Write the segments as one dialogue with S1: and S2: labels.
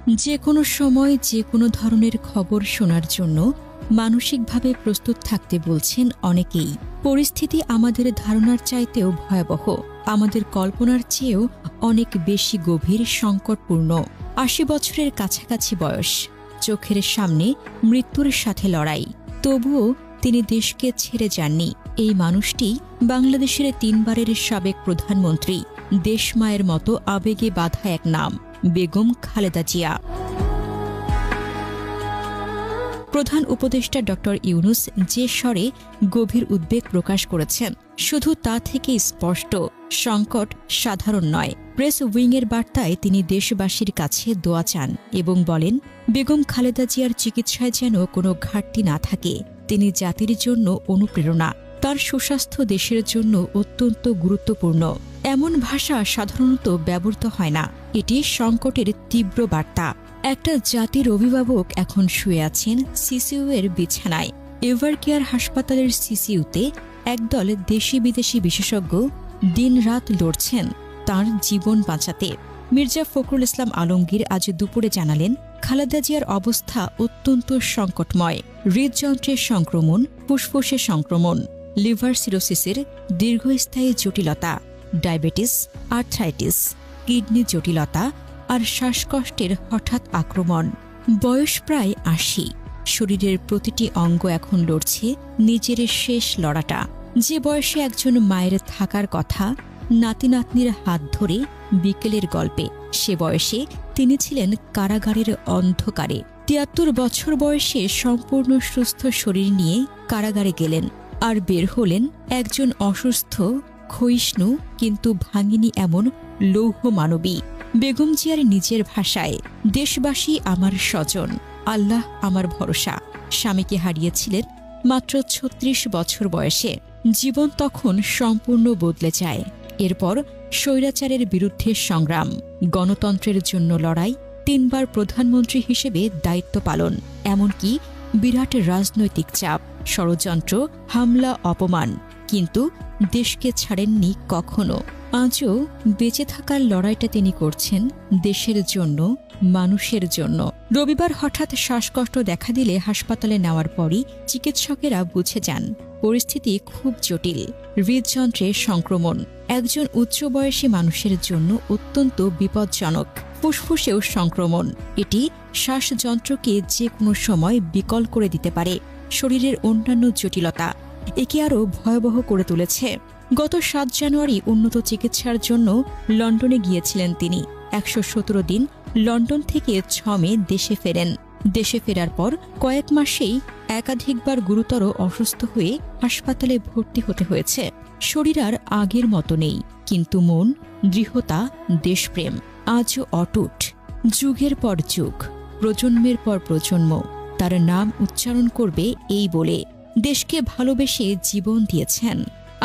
S1: যে কোনো সময় যে কোনো ধরনের খবর শোনার জন্য মানসিকভাবে প্রস্তুত থাকতে বলছেন অনেকেই। পরিস্থিতি আমাদের ধারণার চাইতেও ভয়াবহ, আমাদের কল্পনার চেয়েও অনেক বেশি গভীর, সংকটপূর্ণ। ৮০ বছরের কাছাকাছি বয়স, চোখের সামনে মৃত্যুর সাথে লড়াই, তবুও তিনি দেশকে ছেড়ে যাননি। এই মানুষটি বাংলাদেশের ৩ বারের সাবেক প্রধানমন্ত্রী, দেশমায়ের মতো আবেগে বাঁধা এক নাম, বেগম খালেদা জিয়া। প্রধান উপদেষ্টা ড. ইউনূস যে স্বরে গভীর উদ্বেগ প্রকাশ করেছেন, শুধু তা থেকে স্পষ্ট সংকট সাধারণ নয়। প্রেস উইংয়ের বার্তায় তিনি দেশবাসীর কাছে দোয়া চান এবং বলেন, বেগম খালেদা জিয়ার চিকিৎসায় যেন কোনো ঘাটতি না থাকে। তিনি জাতির জন্য অনুপ্রেরণা, তার সুস্বাস্থ্য দেশের জন্য অত্যন্ত গুরুত্বপূর্ণ। এমন ভাষা সাধারণত ব্যবহৃত হয় না। এটি সংকটের তীব্র বার্তা। একটা জাতির অভিভাবক এখন শুয়ে আছেন সিসিইউ এর বিছানায়। এভারকেয়ার হাসপাতালের সিসিইউতে একদল দেশি বিদেশি বিশেষজ্ঞ দিনরাত লড়ছেন তাঁর জীবন বাঁচাতে। মির্জা ফখরুল ইসলাম আলমগীর আজ দুপুরে জানালেন, খালেদা জিয়ার অবস্থা অত্যন্ত সংকটময়। হৃদযন্ত্রের সংক্রমণ, ফুসফুসে সংক্রমণ, লিভার সিরোসিসের দীর্ঘস্থায়ী জটিলতা, ডায়াবেটিস, আর্থ্রাইটিস, কিডনি জটিলতা আর শ্বাসকষ্টের হঠাৎ আক্রমণ। বয়স প্রায় ৮০। শরীরের প্রতিটি অঙ্গ এখন লড়ছে নিজের শেষ লড়াটা। যে বয়সে একজন মায়ের থাকার কথা, নাতি নাতনির হাত ধরে বিকেলের গল্পে, সে বয়সে তিনি ছিলেন কারাগারের অন্ধকারে। ৭৩ বছর বয়সে সম্পূর্ণ সুস্থ শরীর নিয়ে কারাগারে গেলেন, আর বের হলেন একজন অসুস্থ, ক্ষয়িষ্ণু কিন্তু ভাঙিনি এমন লৌহ মানবী। বেগম জিয়ার নিজের ভাষায়, দেশবাসী আমার স্বজন, আল্লাহ আমার ভরসা। স্বামীকে হারিয়েছিলেন মাত্র ৩৬ বছর বয়সে। জীবন তখন সম্পূর্ণ বদলে যায়। এরপর স্বৈরাচারের বিরুদ্ধে সংগ্রাম, গণতন্ত্রের জন্য লড়াই, ৩ বার প্রধানমন্ত্রী হিসেবে দায়িত্ব পালন, এমনকি বিরাট রাজনৈতিক চাপ, ষড়যন্ত্র, হামলা, অপমান, কিন্তু দেশকে ছাড়েননি কখনো। আজও বেঁচে থাকার লড়াইটা তিনি করছেন দেশের জন্য, মানুষের জন্য। রবিবার হঠাৎ শ্বাসকষ্ট দেখা দিলে হাসপাতালে নেওয়ার পরই চিকিৎসকেরা বুঝে যান পরিস্থিতি খুব জটিল। হৃদযন্ত্রে সংক্রমণ একজন উচ্চ বয়সী মানুষের জন্য অত্যন্ত বিপজ্জনক। ফুসফুসেও সংক্রমণ, এটি শ্বাসযন্ত্রকে যে কোনো সময় বিকল করে দিতে পারে। শরীরের অন্যান্য জটিলতা একে আরও ভয়াবহ করে তুলেছে। গত ৭ জানুয়ারি উন্নত চিকিৎসার জন্য লন্ডনে গিয়েছিলেন তিনি। ১১৭ দিন লন্ডন থেকে ৬ মে দেশে ফেরেন। দেশে ফেরার পর কয়েক মাসেই একাধিকবার গুরুতর অসুস্থ হয়ে হাসপাতালে ভর্তি হতে হয়েছে। শরীর আর আগের মতো নেই, কিন্তু মন, দৃঢ়তা, দেশপ্রেম আজও অটুট। যুগের পর যুগ, প্রজন্মের পর প্রজন্ম তার নাম উচ্চারণ করবে এই বলে। দেশকে ভালোবেসে জীবন দিয়েছেন।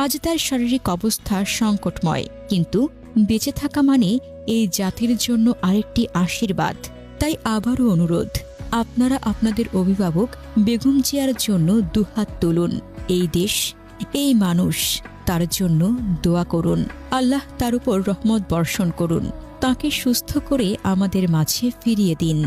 S1: আজ তার শারীরিক অবস্থা সংকটময়, কিন্তু বেঁচে থাকা মানে এই জাতির জন্য আরেকটি আশীর্বাদ। তাই আবারও অনুরোধ, আপনারা আপনাদের অভিভাবক বেগম জিয়ার জন্য দুহাত তুলুন। এই দেশ, এই মানুষ, তার জন্য দোয়া করুন। আল্লাহ তার উপর রহমত বর্ষণ করুন, তাকে সুস্থ করে আমাদের মাঝে ফিরিয়ে দিন।